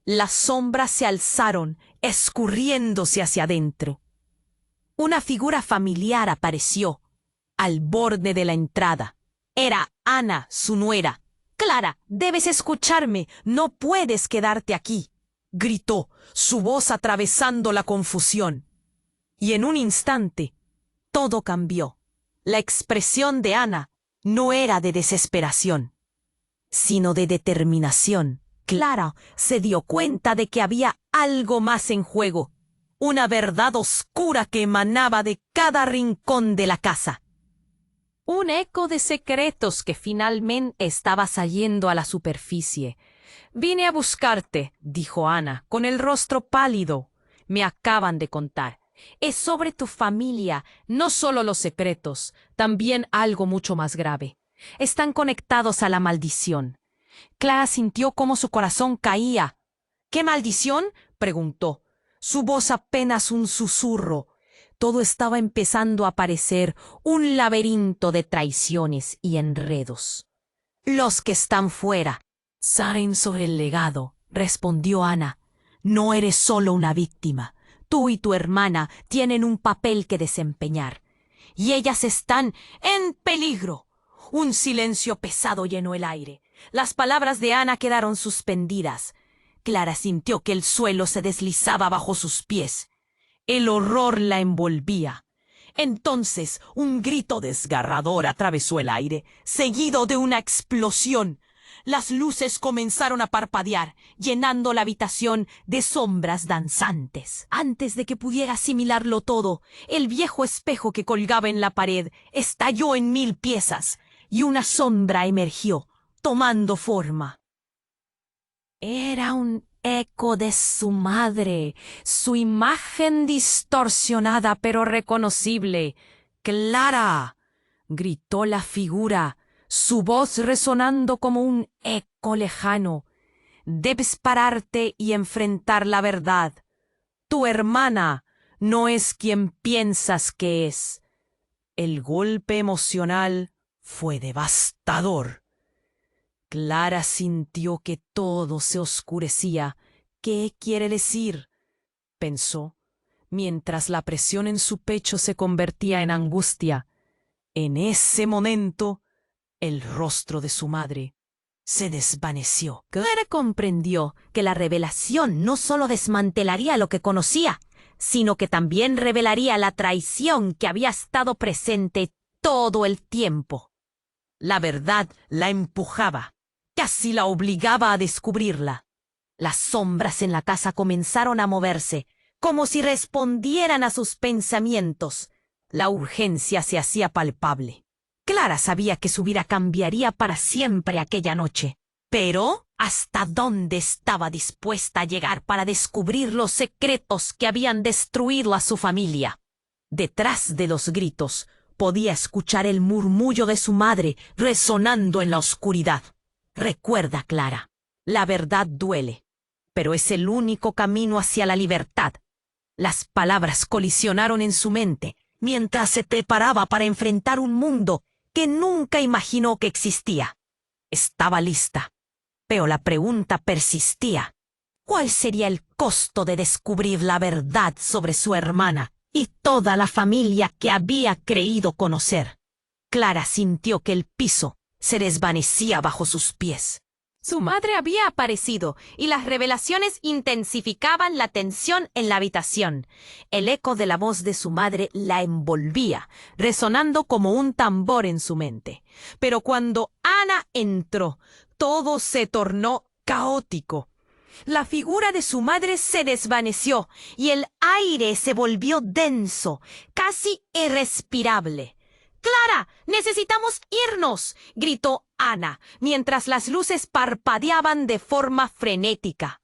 [SPEAKER 1] Las sombras se alzaron, escurriéndose hacia adentro. Una figura familiar apareció al borde de la entrada. Era Ana, su nuera. «Clara, debes escucharme. No puedes quedarte aquí», gritó, su voz atravesando la confusión. Y en un instante, todo cambió. La expresión de Ana no era de desesperación, sino de determinación. Clara se dio cuenta de que había algo más en juego, una verdad oscura que emanaba de cada rincón de la casa. Un eco de secretos que finalmente estaba saliendo a la superficie. «Vine a buscarte», dijo Ana, con el rostro pálido. «Me acaban de contar. Es sobre tu familia, no solo los secretos, también algo mucho más grave. Están conectados a la maldición». Clara sintió cómo su corazón caía. «¿Qué maldición?», preguntó, su voz apenas un susurro. Todo estaba empezando a parecer un laberinto de traiciones y enredos. Los que están fuera salen sobre el legado, respondió Ana. No eres solo una víctima. Tú y tu hermana tienen un papel que desempeñar. Y ellas están en peligro. Un silencio pesado llenó el aire. Las palabras de Ana quedaron suspendidas. Clara sintió que el suelo se deslizaba bajo sus pies. El horror la envolvía. Entonces un grito desgarrador atravesó el aire, seguido de una explosión. Las luces comenzaron a parpadear, llenando la habitación de sombras danzantes. Antes de que pudiera asimilarlo todo, el viejo espejo que colgaba en la pared estalló en 1000 piezas, y una sombra emergió, tomando forma. Era un eco de su madre, su imagen distorsionada pero reconocible. ¡Clara!, gritó la figura, su voz resonando como un eco lejano. Debes pararte y enfrentar la verdad. Tu hermana no es quien piensas que es. El golpe emocional fue devastador. Clara sintió que todo se oscurecía. ¿Qué quiere decir?, pensó, mientras la presión en su pecho se convertía en angustia. En ese momento, el rostro de su madre se desvaneció. Clara comprendió que la revelación no solo desmantelaría lo que conocía, sino que también revelaría la traición que había estado presente todo el tiempo. La verdad la empujaba, casi la obligaba a descubrirla. Las sombras en la casa comenzaron a moverse, como si respondieran a sus pensamientos. La urgencia se hacía palpable. Clara sabía que su vida cambiaría para siempre aquella noche. Pero, ¿hasta dónde estaba dispuesta a llegar para descubrir los secretos que habían destruido a su familia? Detrás de los gritos, podía escuchar el murmullo de su madre resonando en la oscuridad. Recuerda, Clara, la verdad duele, pero es el único camino hacia la libertad. Las palabras colisionaron en su mente mientras se preparaba para enfrentar un mundo que nunca imaginó que existía. Estaba lista, pero la pregunta persistía. ¿Cuál sería el costo de descubrir la verdad sobre su hermana y toda la familia que había creído conocer? Clara sintió que el piso se desvanecía bajo sus pies. Su madre había aparecido y las revelaciones intensificaban la tensión en la habitación. El eco de la voz de su madre la envolvía, resonando como un tambor en su mente. Pero cuando Ana entró, todo se tornó caótico. La figura de su madre se desvaneció y el aire se volvió denso, casi irrespirable. «¡Clara! ¡Necesitamos irnos!», gritó Ana, mientras las luces parpadeaban de forma frenética.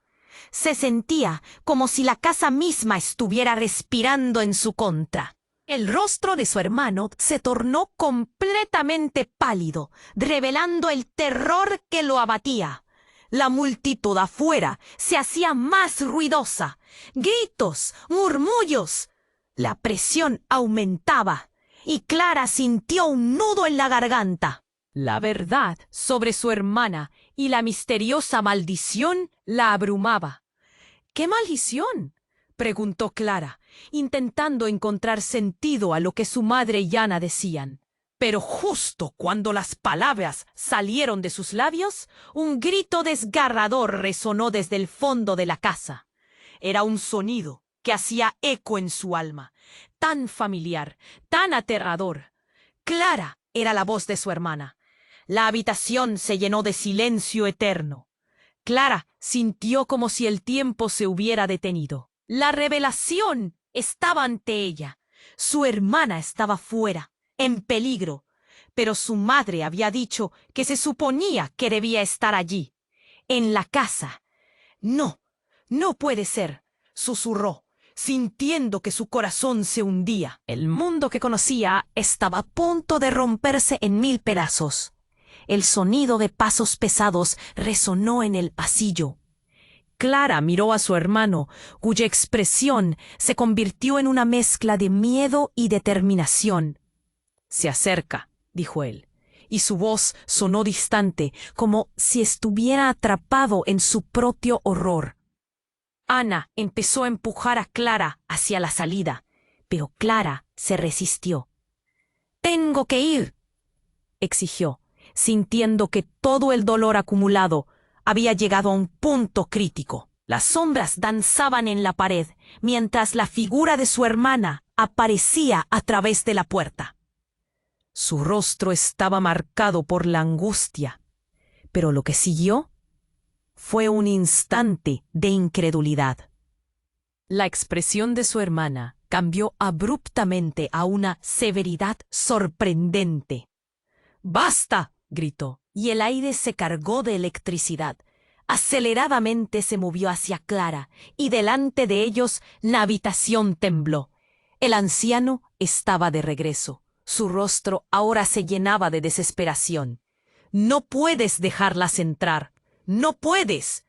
[SPEAKER 1] Se sentía como si la casa misma estuviera respirando en su contra. El rostro de su hermano se tornó completamente pálido, revelando el terror que lo abatía. La multitud afuera se hacía más ruidosa. Gritos, murmullos. La presión aumentaba y Clara sintió un nudo en la garganta. La verdad sobre su hermana y la misteriosa maldición la abrumaba. ¿Qué maldición?, preguntó Clara, intentando encontrar sentido a lo que su madre y Ana decían. Pero justo cuando las palabras salieron de sus labios, un grito desgarrador resonó desde el fondo de la casa. Era un sonido que hacía eco en su alma, tan familiar, tan aterrador. Clara era la voz de su hermana. La habitación se llenó de silencio eterno. Clara sintió como si el tiempo se hubiera detenido. La revelación estaba ante ella. Su hermana estaba fuera, en peligro, pero su madre había dicho que se suponía que debía estar allí, en la casa. No, no puede ser, susurró, sintiendo que su corazón se hundía. El mundo que conocía estaba a punto de romperse en 1000 pedazos. El sonido de pasos pesados resonó en el pasillo. Clara miró a su hermano, cuya expresión se convirtió en una mezcla de miedo y determinación. «Se acerca», dijo él, y su voz sonó distante, como si estuviera atrapado en su propio horror. Ana empezó a empujar a Clara hacia la salida, pero Clara se resistió. «Tengo que ir», exigió, sintiendo que todo el dolor acumulado había llegado a un punto crítico. Las sombras danzaban en la pared, mientras la figura de su hermana aparecía a través de la puerta. Su rostro estaba marcado por la angustia, pero lo que siguió fue un instante de incredulidad. La expresión de su hermana cambió abruptamente a una severidad sorprendente. «¡Basta!», gritó, y el aire se cargó de electricidad. Aceleradamente se movió hacia Clara, y delante de ellos la habitación tembló. El anciano estaba de regreso. Su rostro ahora se llenaba de desesperación. «No puedes dejarlas entrar. ¡No puedes!»,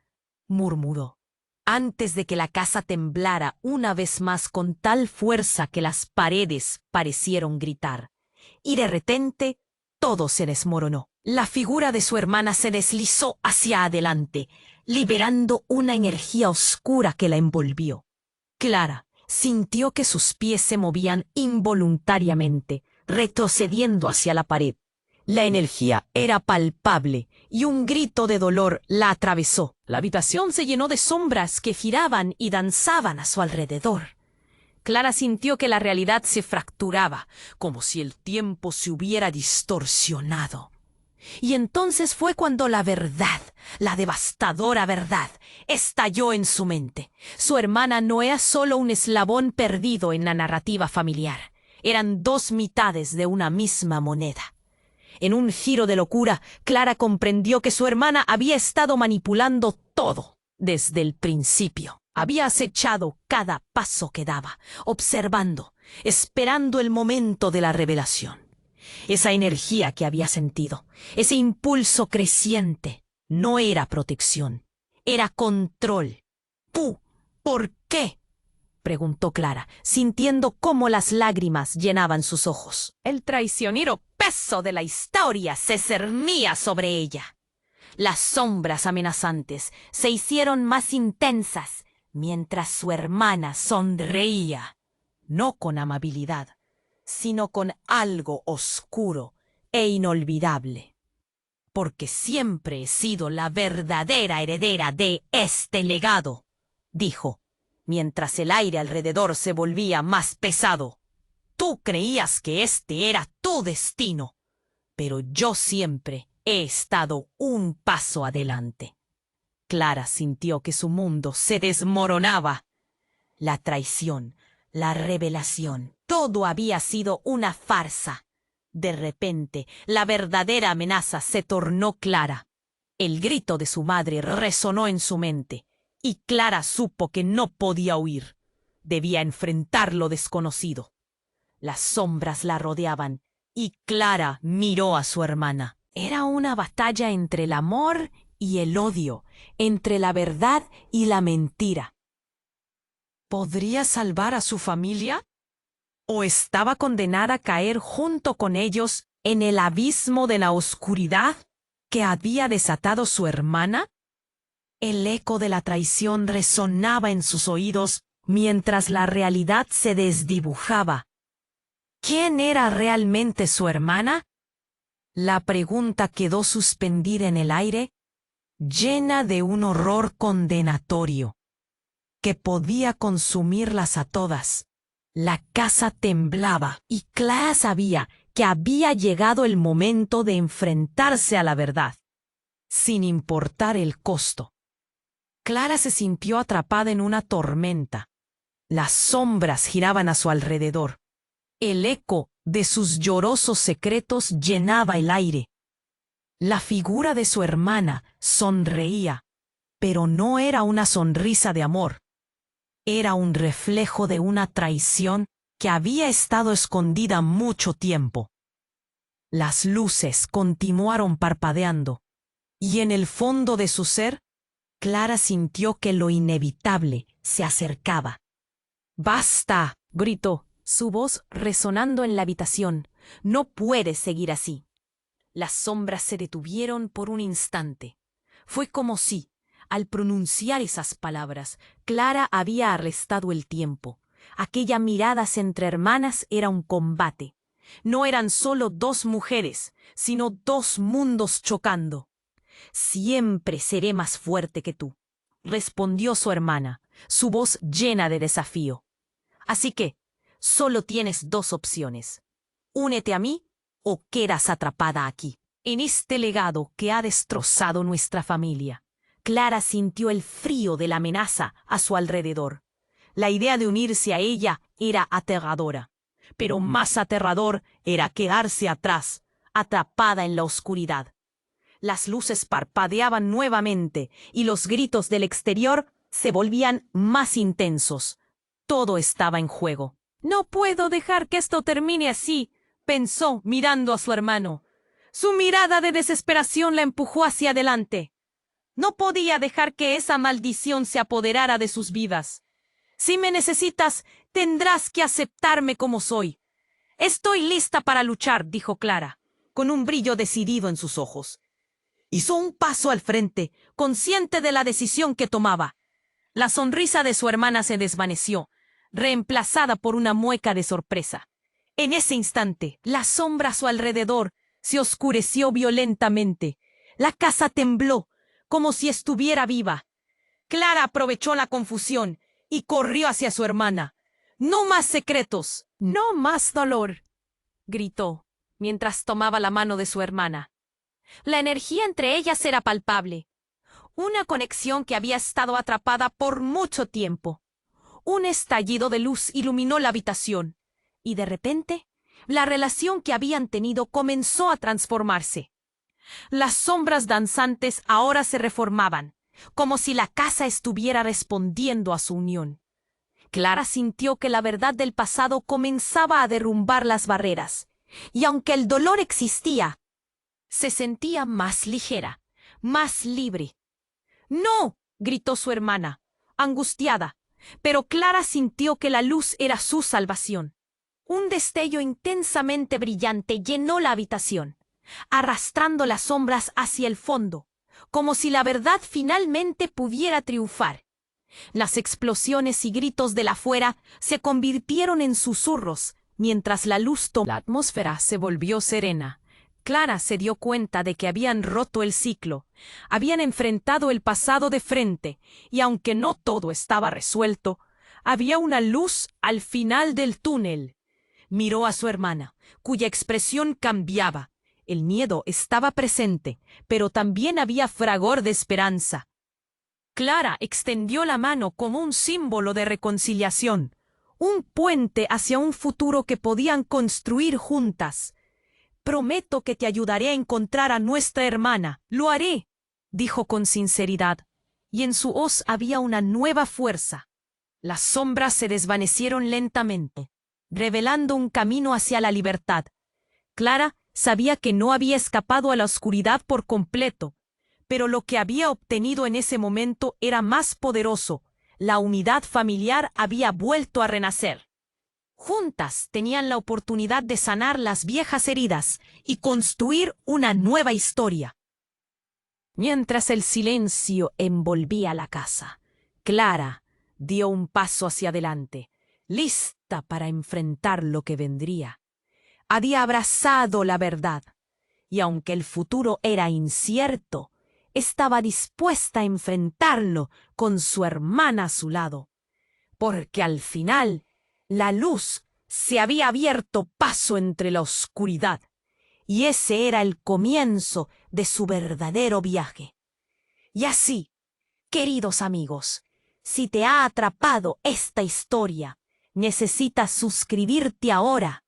[SPEAKER 1] murmuró, antes de que la casa temblara una vez más con tal fuerza que las paredes parecieron gritar. Y de repente todo se desmoronó. La figura de su hermana se deslizó hacia adelante, liberando una energía oscura que la envolvió. Clara sintió que sus pies se movían involuntariamente, retrocediendo hacia la pared. La energía era palpable y un grito de dolor la atravesó. La habitación se llenó de sombras que giraban y danzaban a su alrededor. Clara sintió que la realidad se fracturaba, como si el tiempo se hubiera distorsionado. Y entonces fue cuando la verdad, la devastadora verdad, estalló en su mente. Su hermana no era solo un eslabón perdido en la narrativa familiar. Eran dos mitades de una misma moneda. En un giro de locura, Clara comprendió que su hermana había estado manipulando todo desde el principio. Había acechado cada paso que daba, observando, esperando el momento de la revelación. Esa energía que había sentido, ese impulso creciente, no era protección, era control. ¿Por qué?, preguntó Clara, sintiendo cómo las lágrimas llenaban sus ojos. El traicionero peso de la historia se cernía sobre ella. Las sombras amenazantes se hicieron más intensas, mientras su hermana sonreía, no con amabilidad, sino con algo oscuro e inolvidable. «Porque siempre he sido la verdadera heredera de este legado», dijo, mientras el aire alrededor se volvía más pesado. «Tú creías que este era tu destino, pero yo siempre he estado un paso adelante». Clara sintió que su mundo se desmoronaba. La traición, la revelación, todo había sido una farsa. De repente, la verdadera amenaza se tornó clara. El grito de su madre resonó en su mente, y Clara supo que no podía huir. Debía enfrentar lo desconocido. Las sombras la rodeaban, y Clara miró a su hermana. Era una batalla entre el amor y el odio, entre la verdad y la mentira. ¿Podría salvar a su familia? ¿O estaba condenada a caer junto con ellos en el abismo de la oscuridad que había desatado su hermana? El eco de la traición resonaba en sus oídos mientras la realidad se desdibujaba. ¿Quién era realmente su hermana? La pregunta quedó suspendida en el aire, llena de un horror condenatorio que podía consumirlas a todas. La casa temblaba y Clara sabía que había llegado el momento de enfrentarse a la verdad, sin importar el costo. Clara se sintió atrapada en una tormenta. Las sombras giraban a su alrededor. El eco de sus llorosos secretos llenaba el aire. La figura de su hermana sonreía, pero no era una sonrisa de amor. Era un reflejo de una traición que había estado escondida mucho tiempo. Las luces continuaron parpadeando, y en el fondo de su ser, Clara sintió que lo inevitable se acercaba. ¡Basta!, gritó, su voz resonando en la habitación. No puedes seguir así. Las sombras se detuvieron por un instante. Fue como si, al pronunciar esas palabras, Clara había arrestado el tiempo. Aquella mirada entre hermanas era un combate. No eran solo dos mujeres, sino dos mundos chocando. Siempre seré más fuerte que tú, respondió su hermana, su voz llena de desafío. Así que, solo tienes dos opciones. Únete a mí o quedas atrapada aquí, en este legado que ha destrozado nuestra familia. Clara sintió el frío de la amenaza a su alrededor. La idea de unirse a ella era aterradora, pero más aterrador era quedarse atrás, atrapada en la oscuridad. Las luces parpadeaban nuevamente y los gritos del exterior se volvían más intensos. Todo estaba en juego. No puedo dejar que esto termine así, pensó mirando a su hermano. Su mirada de desesperación la empujó hacia adelante. No podía dejar que esa maldición se apoderara de sus vidas. Si me necesitas, tendrás que aceptarme como soy. Estoy lista para luchar, dijo Clara, con un brillo decidido en sus ojos. Hizo un paso al frente, consciente de la decisión que tomaba. La sonrisa de su hermana se desvaneció, reemplazada por una mueca de sorpresa. En ese instante, la sombra a su alrededor se oscureció violentamente. La casa tembló, como si estuviera viva. Clara aprovechó la confusión y corrió hacia su hermana. «¡No más secretos! ¡No más dolor!», gritó, mientras tomaba la mano de su hermana. La energía entre ellas era palpable. Una conexión que había estado atrapada por mucho tiempo. Un estallido de luz iluminó la habitación, y de repente, la relación que habían tenido comenzó a transformarse. Las sombras danzantes ahora se reformaban, como si la casa estuviera respondiendo a su unión. Clara sintió que la verdad del pasado comenzaba a derrumbar las barreras, y aunque el dolor existía, se sentía más ligera, más libre. «¡No!», gritó su hermana, angustiada, pero Clara sintió que la luz era su salvación. Un destello intensamente brillante llenó la habitación, arrastrando las sombras hacia el fondo, como si la verdad finalmente pudiera triunfar. Las explosiones y gritos de la afuera se convirtieron en susurros, mientras la luz tomó. La atmósfera se volvió serena. Clara se dio cuenta de que habían roto el ciclo, habían enfrentado el pasado de frente, y aunque no todo estaba resuelto, había una luz al final del túnel. Miró a su hermana, cuya expresión cambiaba. El miedo estaba presente, pero también había fragor de esperanza. Clara extendió la mano como un símbolo de reconciliación, un puente hacia un futuro que podían construir juntas. «Prometo que te ayudaré a encontrar a nuestra hermana. Lo haré», dijo con sinceridad, y en su voz había una nueva fuerza. Las sombras se desvanecieron lentamente, revelando un camino hacia la libertad. Clara sabía que no había escapado a la oscuridad por completo, pero lo que había obtenido en ese momento era más poderoso. La unidad familiar había vuelto a renacer. Juntas tenían la oportunidad de sanar las viejas heridas y construir una nueva historia. Mientras el silencio envolvía la casa, Clara dio un paso hacia adelante, lista para enfrentar lo que vendría. Había abrazado la verdad, y aunque el futuro era incierto, estaba dispuesta a enfrentarlo con su hermana a su lado, porque al final la luz se había abierto paso entre la oscuridad, y ese era el comienzo de su verdadero viaje. Y así, queridos amigos, si te ha atrapado esta historia, necesitas suscribirte ahora.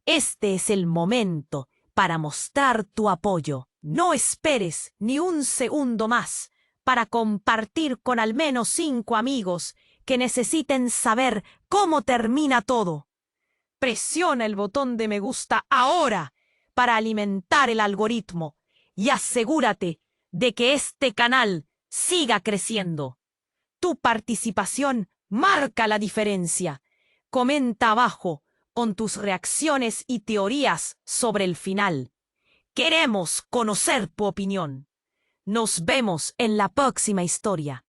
[SPEAKER 1] Este es el momento para mostrar tu apoyo. No esperes ni un segundo más para compartir con al menos 5 amigos que necesiten saber cómo termina todo. Presiona el botón de me gusta ahora para alimentar el algoritmo y asegúrate de que este canal siga creciendo. Tu participación marca la diferencia. Comenta abajo con tus reacciones y teorías sobre el final. Queremos conocer tu opinión. Nos vemos en la próxima historia.